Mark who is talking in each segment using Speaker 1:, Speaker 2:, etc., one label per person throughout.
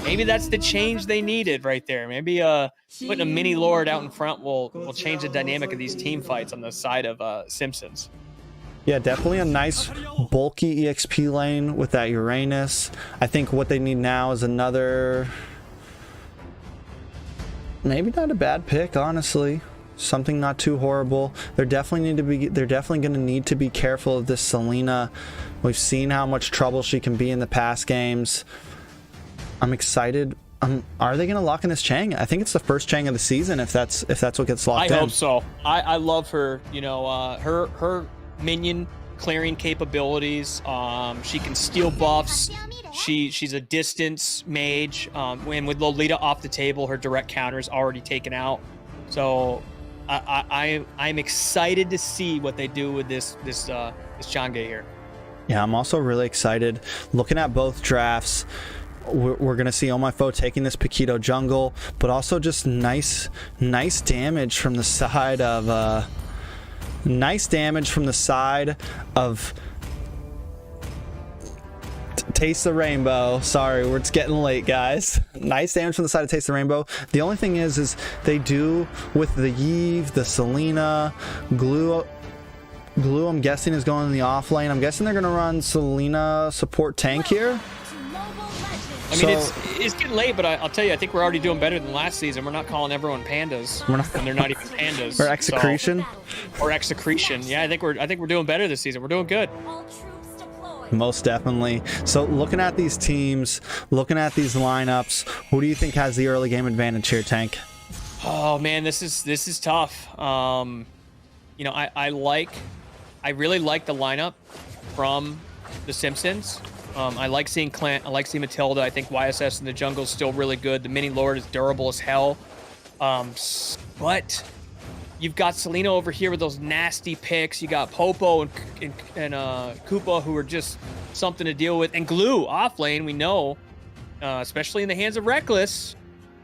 Speaker 1: maybe that's the change they needed right there. Maybe putting a mini Lord out in front will change the dynamic of these team fights on the side of Simpsons.
Speaker 2: Yeah, definitely a nice bulky EXP lane with that Uranus. I think what they need now is another, maybe not a bad pick, honestly. Something not too horrible. They're definitely going to need to be careful of this Selena. We've seen how much trouble she can be in the past games. I'm excited. Are they going to lock in this Chang? I think it's the first Chang of the season if that's what gets locked in.
Speaker 1: I hope so. I love her, you know, her minion clearing capabilities. She can steal buffs. She's a distance mage. When with Lolita off the table, her direct counter is already taken out. So I'm excited to see what they do with this Change here.
Speaker 2: Yeah, I'm also really excited. Looking at both drafts, we're gonna see Oh My Foe taking this Paquito jungle, but also just nice damage from the side of Taste the Rainbow. Sorry, it's getting late, guys. Nice damage from the side of Taste the Rainbow. The only thing is they do with the Yve, the Selena, Glue, I'm guessing is going in the off lane. I'm guessing they're gonna run Selena support tank here.
Speaker 1: I mean, it's getting late, but I'll tell you, I think we're already doing better than last season. We're not calling everyone pandas, and they're not even pandas.
Speaker 2: Or execretion.
Speaker 1: Or execretion. Yeah, I think we're doing better this season. We're doing good.
Speaker 2: Most definitely. So looking at these teams, looking at these lineups, who do you think has the early game advantage here, Tank?
Speaker 1: Oh man, this is tough. You know, I really like the lineup from the Simpsons. I like seeing Clint. I like seeing Matilda. I think YSS in the jungle is still really good. The mini Lord is durable as hell. But you've got Selena over here with those nasty picks. You got Popo and Koopa, who are just something to deal with. And Glue off lane, we know, especially in the hands of Reckless,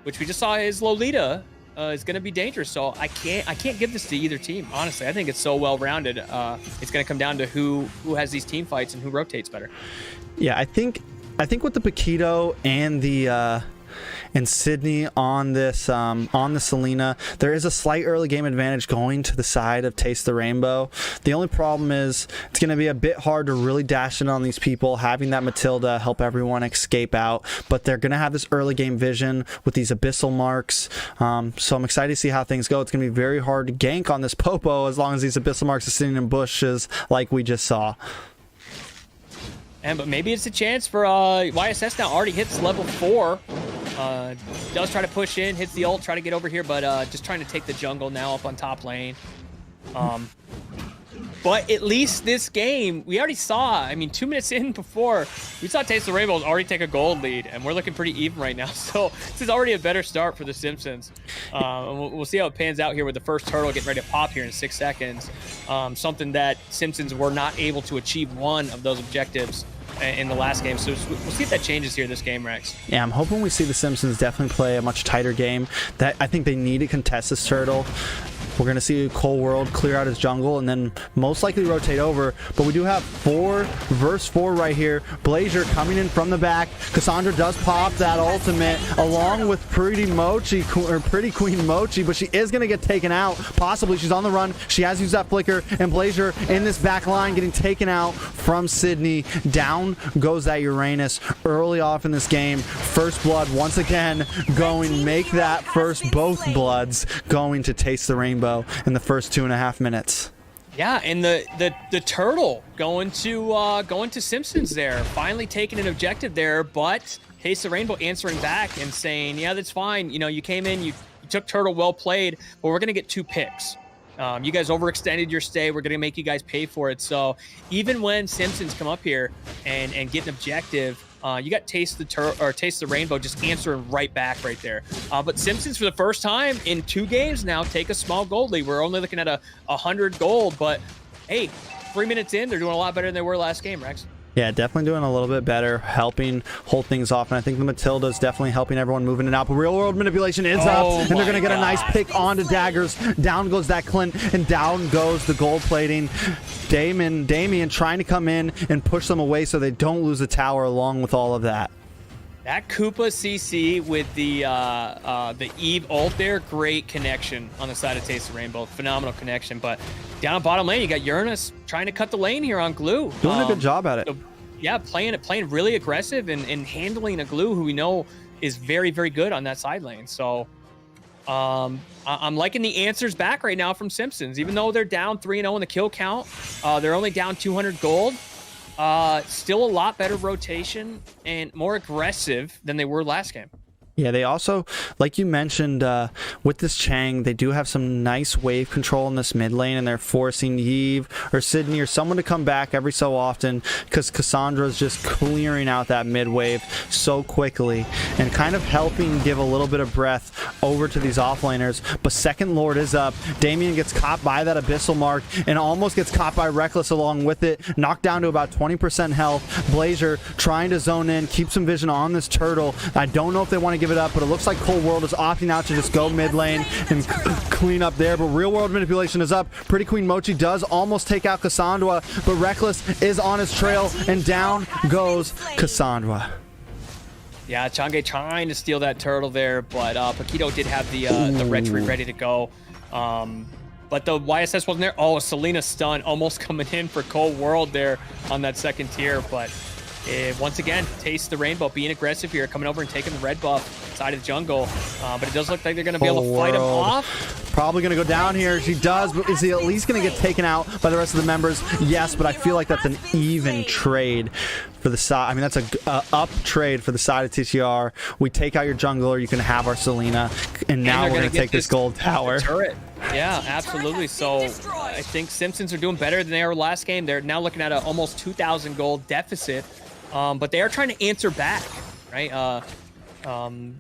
Speaker 1: which we just saw his Lolita, is going to be dangerous. So I can't give this to either team. Honestly, I think it's so well rounded. It's going to come down to who has these team fights and who rotates better.
Speaker 2: Yeah, I think with the Paquito and the and Sydney on this on the Selena, there is a slight early game advantage going to the side of Taste the Rainbow. The only problem is it's going to be a bit hard to really dash in on these people, having that Matilda help everyone escape out, but they're going to have this early game vision with these abyssal marks. So I'm excited to see how things go. It's going to be very hard to gank on this Popo as long as these abyssal marks are sitting in bushes like we just saw.
Speaker 1: But maybe it's a chance for YSS now. Already hits level 4. Does try to push in, hits the ult, try to get over here, but just trying to take the jungle now up on top lane. But at least this game, we already saw, I mean, 2 minutes in before, we saw Taste the Rainbow already take a gold lead, and we're looking pretty even right now. So this is already a better start for the Simpsons. And we'll see how it pans out here with the first turtle getting ready to pop here in 6 seconds. Something that Simpsons were not able to achieve one of those objectives in the last game. So we'll see if that changes here this game, Rex.
Speaker 2: Yeah, I'm hoping we see the Simpsons definitely play a much tighter game. That I think they need to contest this turtle. We're going to see Cold World clear out his jungle and then most likely rotate over. But we do have 4 versus 4 right here. Blazer coming in from the back. Cassandra does pop that ultimate along with Pretty Queen Mochi, but she is going to get taken out. Possibly she's on the run. She has used that flicker, and Blazer in this back line getting taken out from Sydney. Down goes that Uranus early off in this game. First blood once again going, make that first both bloods going to Taste the Rainbow in the first 2.5 minutes.
Speaker 1: Yeah, and the turtle going to Simpsons there, finally taking an objective there, but Taste the Rainbow answering back and saying, yeah, that's fine. You know, you came in, you took turtle, well played, but we're gonna get 2 picks. You guys overextended your stay. We're gonna make you guys pay for it. So even when Simpsons come up here and get an objective, you got Taste the Rainbow just answering right back right there. But Simpsons for the first time in 2 games now take a small gold lead. We're only looking at 100 gold, but hey, 3 minutes in, they're doing a lot better than they were last game, Rex.
Speaker 2: Yeah, definitely doing a little bit better, helping hold things off, and I think the Matilda is definitely helping everyone moving it out. But real world manipulation is up, and they're going to get a nice pick onto daggers. Down goes that Clint, and down goes the gold plating. Damien trying to come in and push them away so they don't lose the tower along with all of that.
Speaker 1: That Koopa CC with the Eve ult there, great connection on the side of Taste of Rainbow. Phenomenal connection. But down on bottom lane, you got Uranus trying to cut the lane here on Glue.
Speaker 2: Doing a good job at it.
Speaker 1: So, yeah, playing really aggressive and handling a Glue who we know is very, very good on that side lane. So I'm liking the answers back right now from Simpsons. Even though they're down 3-0 in the kill count, they're only down 200 gold. Still a lot better rotation and more aggressive than they were last game.
Speaker 2: Yeah, they also, like you mentioned, with this Chang, they do have some nice wave control in this mid lane, and they're forcing Yves or Sydney or someone to come back every so often because Cassandra's just clearing out that mid wave so quickly and kind of helping give a little bit of breath over to these offlaners. But Second Lord is up. Damien gets caught by that Abyssal Mark and almost gets caught by Reckless along with it. Knocked down to about 20% health. Blazer trying to zone in, keep some vision on this turtle. I don't know if they want to give it up, but it looks like Cold World is opting out to just go mid lane and clean up there. But real world manipulation is up. Pretty Queen Mochi does almost take out Cassandra, but Reckless is on his trail, and down goes Cassandra.
Speaker 1: Yeah, Change trying to steal that turtle there, but Paquito did have the red tree ready to go. But the YSS wasn't there. Oh, Selena stun almost coming in for Cold World there on that second tier, but once again, Taste the Rainbow being aggressive here, coming over and taking the red buff side of the jungle. But it does look like they're going to be able to fight him off.
Speaker 2: Probably going to go down here. She does, but is he at least going to get taken out by the rest of the members? Yes, but I feel like that's an even trade for the side. I mean, that's a up trade for the side of TTR. We take out your jungler, you can have our Selena, and now we're going to take this gold tower.
Speaker 1: Turret. Yeah, absolutely. So I think Simpsons are doing better than they were last game. They're now looking at an almost 2,000 gold deficit. But they are trying to answer back, right?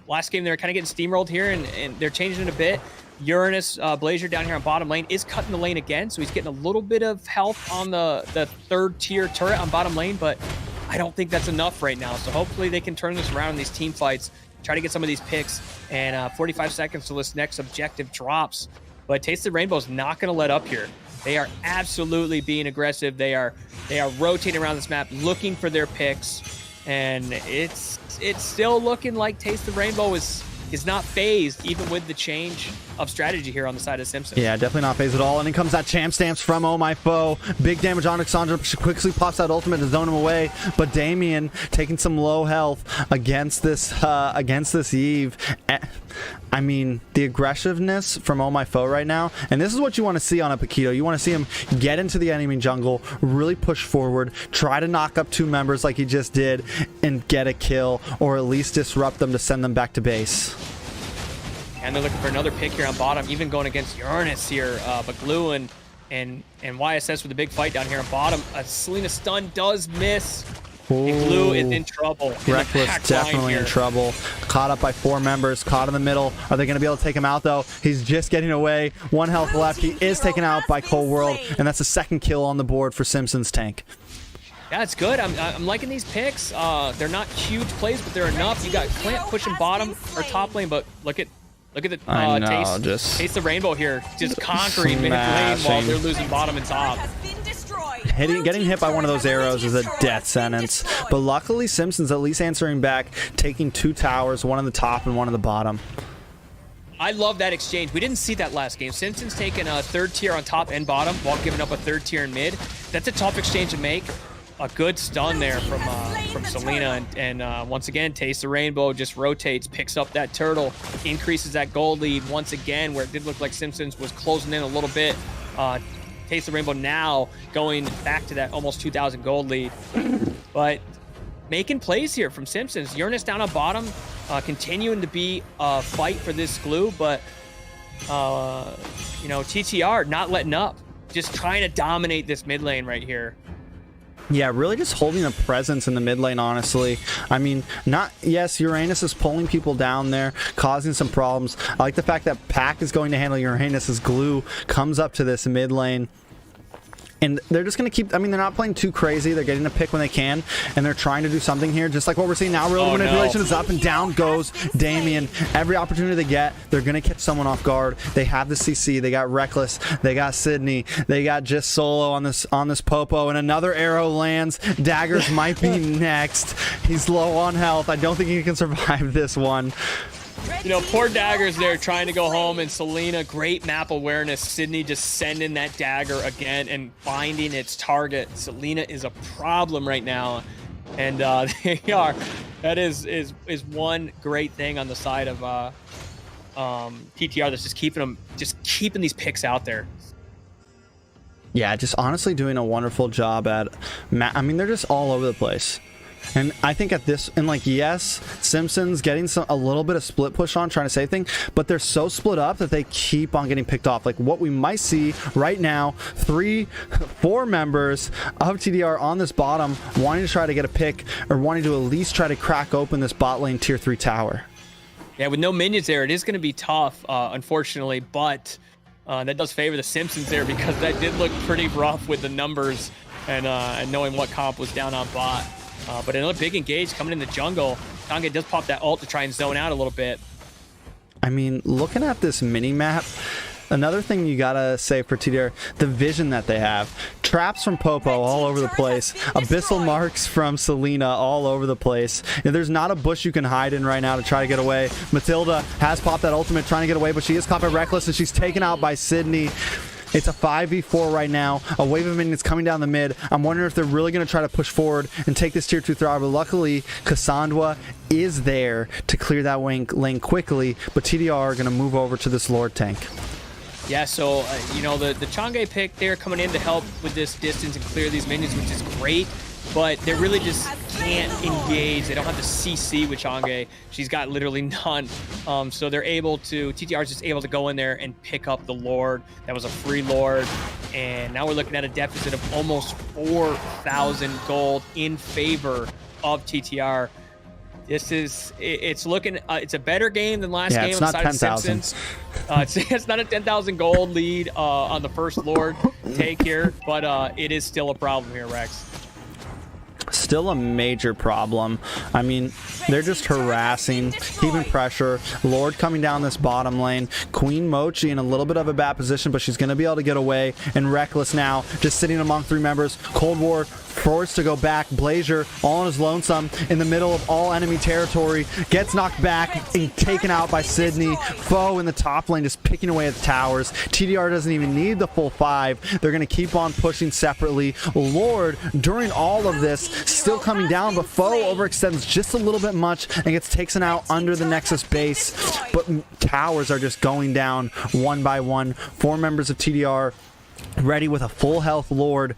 Speaker 1: Last game they were kind of getting steamrolled here, and they're changing it a bit. Uranus Blazer down here on bottom lane is cutting the lane again, so he's getting a little bit of health on the third tier turret on bottom lane, but I don't think that's enough right now. So hopefully they can turn this around in these team fights, try to get some of these picks, and 45 seconds till this next objective drops. But Taste the Rainbow is not going to let up here. They are absolutely being aggressive. They are rotating around this map, looking for their picks, and it's still looking like Taste the Rainbow is not phased, even with the change of strategy here on the side of Simpsons.
Speaker 2: Yeah, definitely not phased at all. And in comes that champ stamps from Oh My Foe. Big damage on Cassandra. She quickly pops that ultimate to zone him away. But Damien taking some low health against this Eve. I mean, the aggressiveness from Oh My Foe right now, and this is what you want to see on a Paquito. You want to see him get into the enemy jungle, really push forward, try to knock up two members like he just did, and get a kill, or at least disrupt them to send them back to base.
Speaker 1: And they're looking for another pick here on bottom, even going against Uranus here. But Glue and YSS with a big fight down here on bottom. Selena stun does miss. And Glue is in trouble.
Speaker 2: Reckless definitely in trouble. Caught up by 4 members, caught in the middle. Are they going to be able to take him out, though? He's just getting away. 1 health left. He is taken out by Cold World, and that's the second kill on the board for Simpsons tank.
Speaker 1: Yeah, it's good. I'm liking these picks. They're not huge plays, but they're enough. You got Clint pushing bottom or top lane, but look at the Taste the Rainbow here, just conquering mid lane while they're losing bottom and top.
Speaker 2: Getting hit by one of those arrows is a death sentence, but luckily Simpsons at least answering back, taking 2 towers, one on the top and one on the bottom.
Speaker 1: I love that exchange. We didn't see that last game. Simpsons taking a 3rd tier on top and bottom while giving up a 3rd tier in mid. That's a tough exchange to make. A good stun there from Selena, and once again, Taste the Rainbow just rotates, picks up that turtle, increases that gold lead once again, where it did look like Simpsons was closing in a little bit. Taste the Rainbow now going back to that almost 2,000 gold lead, but making plays here from Simpsons. Uranus down on bottom, continuing to be a fight for this Glue, but you know, TTR not letting up, just trying to dominate this mid lane right here.
Speaker 2: Yeah, really just holding a presence in the mid lane, honestly. I mean, yes, Uranus is pulling people down there, causing some problems. I like the fact that Pac is going to handle Uranus as Glue comes up to this mid lane. And they're just going to keep, I mean, they're not playing too crazy. They're getting a pick when they can, and they're trying to do something here, just like what we're seeing now. Real manipulation is up, and down goes Damien. Every opportunity they get, they're going to catch someone off guard. They have the CC. They got Reckless. They got Sydney. They got just Solo on this Popo, and another arrow lands. Daggers might be next. He's low on health. I don't think he can survive this one.
Speaker 1: You know, poor Daggers there trying to go home, and Selena, great map awareness. Sydney just sending that dagger again and finding its target. Selena is a problem right now, and they are. That is one great thing on the side of TTR that's just keeping these picks out there.
Speaker 2: Yeah, just honestly doing a wonderful job at. I mean, they're just all over the place. And I think at this, and like, yes, Simpsons getting a little bit of split push on, trying to save things, but they're so split up that they keep on getting picked off. Like what we might see right now, 4 members of TDR on this bottom wanting to try to get a pick, or wanting to at least try to crack open this bot lane tier 3 tower.
Speaker 1: Yeah, with no minions there, it is going to be tough, unfortunately, but that does favor the Simpsons there, because that did look pretty rough with the numbers and knowing what comp was down on bot. But another big engage coming in the jungle. Tonga does pop that ult to try and zone out a little bit.
Speaker 2: I mean, looking at this mini map, another thing you gotta say for TDR, the vision that they have. Traps from Popo all over the place. Abyssal marks from Selena all over the place. And there's not a bush you can hide in right now to try to get away. Matilda has popped that ultimate trying to get away, but she is caught by Reckless, and she's taken out by Sydney. It's a 5v4 right now. A wave of minions coming down the mid. I'm wondering if they're really going to try to push forward and take this tier 2 thrive. But luckily, Cassandra is there to clear that lane quickly. But TDR are going to move over to this Lord tank.
Speaker 1: Yeah, so, you know, the Chang'e pick there coming in to help with this distance and clear these minions, which is great. But they really just can't engage. They don't have the CC with Chang'e. She's got literally none. So they're able to, TTR is just able to go in there and pick up the Lord. That was a free Lord. And now we're looking at a deficit of almost 4,000 gold in favor of TTR. This is, it's looking, it's a better game than last game on the side of Simpsons. It's not a 10,000 gold lead on the first Lord take here, but it is still a problem here, Rex.
Speaker 2: Still a major problem. I mean, they're just harassing, keeping pressure. Lord coming down this bottom lane. Queen Mochi in a little bit of a bad position, but she's going to be able to get away. And Reckless now just sitting among 3 members. Cold War forced to go back. Blazier all on his lonesome in the middle of all enemy territory. Gets knocked back and taken out by Sydney. Foe in the top lane just picking away at the towers. TDR doesn't even need the full 5. They're going to keep on pushing separately. Lord, during all of this, still coming down, but Foe overextends just a little bit much and gets taken out under the Nexus base. But towers are just going down one by one. 4 members of TDR ready with a full health Lord.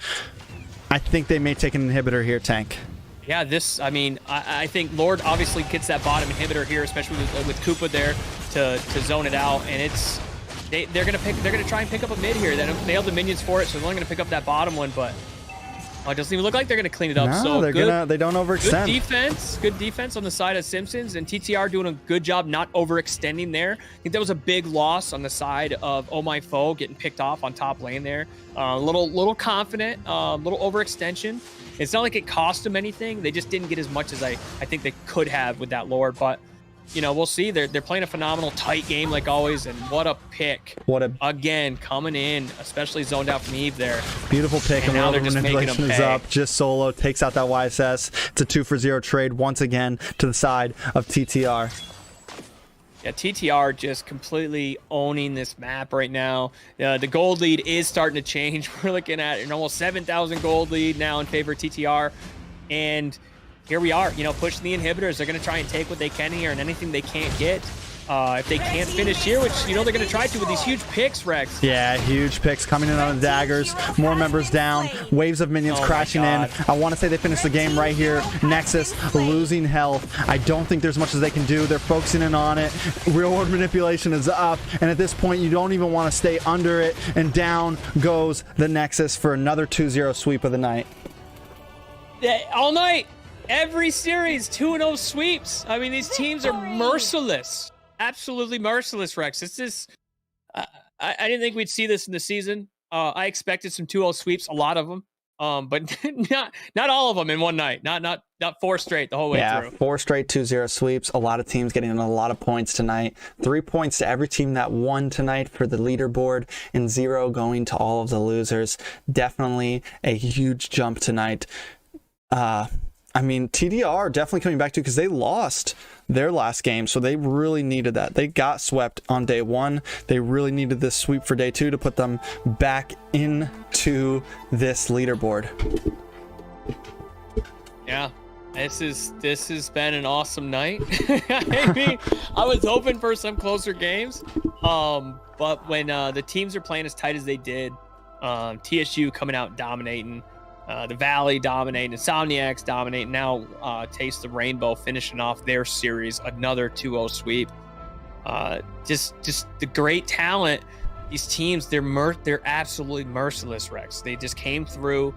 Speaker 2: I think they may take an inhibitor here, Tank.
Speaker 1: Yeah, this, I mean, I think Lord obviously gets that bottom inhibitor here, especially with Koopa there to zone it out, and it's they're gonna try and pick up a mid here. They don't nail the minions for it, so they're only gonna pick up that bottom one, but it doesn't even look like they're gonna clean it up.
Speaker 2: No,
Speaker 1: so
Speaker 2: they don't overextend.
Speaker 1: Good defense on the side of Simpsons, and TTR doing a good job not overextending there. I think that was a big loss on the side of Oh My Foe getting picked off on top lane there. Little confident, little overextension. It's not like it cost them anything. They just didn't get as much as I think they could have with that Lord, but you know, we'll see. They're playing a phenomenal tight game like always, and what a pick. Again, coming in, especially zoned out from Eve there.
Speaker 2: Beautiful pick, and now they're just manipulation is up. Just Solo takes out that YSS. It's a 2-for-0 trade once again to the side of TTR.
Speaker 1: Yeah, TTR just completely owning this map right now. The gold lead is starting to change. We're looking at an almost 7,000 gold lead now in favor of TTR, and here we are, you know, pushing the inhibitors. They're going to try and take what they can here, and anything they can't get. If they can't finish here, which, you know, they're going to try to with these huge picks, Rex.
Speaker 2: Yeah, huge picks coming in on the daggers. More members down. Waves of minions crashing in. I want to say they finished the game right here. Nexus losing health. I don't think there's much as they can do. They're focusing in on it. Real world manipulation is up, and at this point, you don't even want to stay under it, and down goes the Nexus for another 2-0 sweep of the night.
Speaker 1: Yeah, all night. Every series, 2-0 sweeps. I mean, these teams are merciless. Absolutely merciless, Rex. It's just, I didn't think we'd see this in the season. I expected some 2-0 sweeps, a lot of them, but not all of them in one night. Not 4 straight the whole way through.
Speaker 2: 4 straight 2-0 sweeps. A lot of teams getting a lot of points tonight. 3 points to every team that won tonight for the leaderboard, and 0 going to all of the losers. Definitely a huge jump tonight. I mean, TDR definitely coming back to, because they lost their last game, so they really needed that. They got swept on day 1. They really needed this sweep for day 2 to put them back into this leaderboard.
Speaker 1: Yeah, this has been an awesome night. I mean, I was hoping for some closer games, but when the teams are playing as tight as they did, TSU coming out dominating. The Valley dominating, Insomniacs dominating. Now Taste the Rainbow finishing off their series, another 2-0 sweep. Just the great talent. These teams, they're absolutely merciless, Rex. They just came through,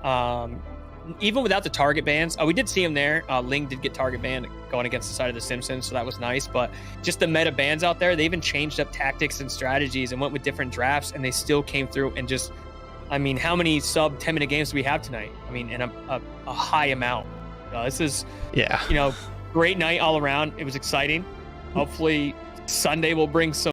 Speaker 1: even without the target bans. We did see him there. Ling did get target banned going against the side of the Simpsons, so that was nice. But just the meta bans out there, they even changed up tactics and strategies and went with different drafts, and they still came through and just. I mean, how many sub 10-minute games do we have tonight? I mean, and a high amount. This is, great night all around. It was exciting. Hopefully Sunday will bring some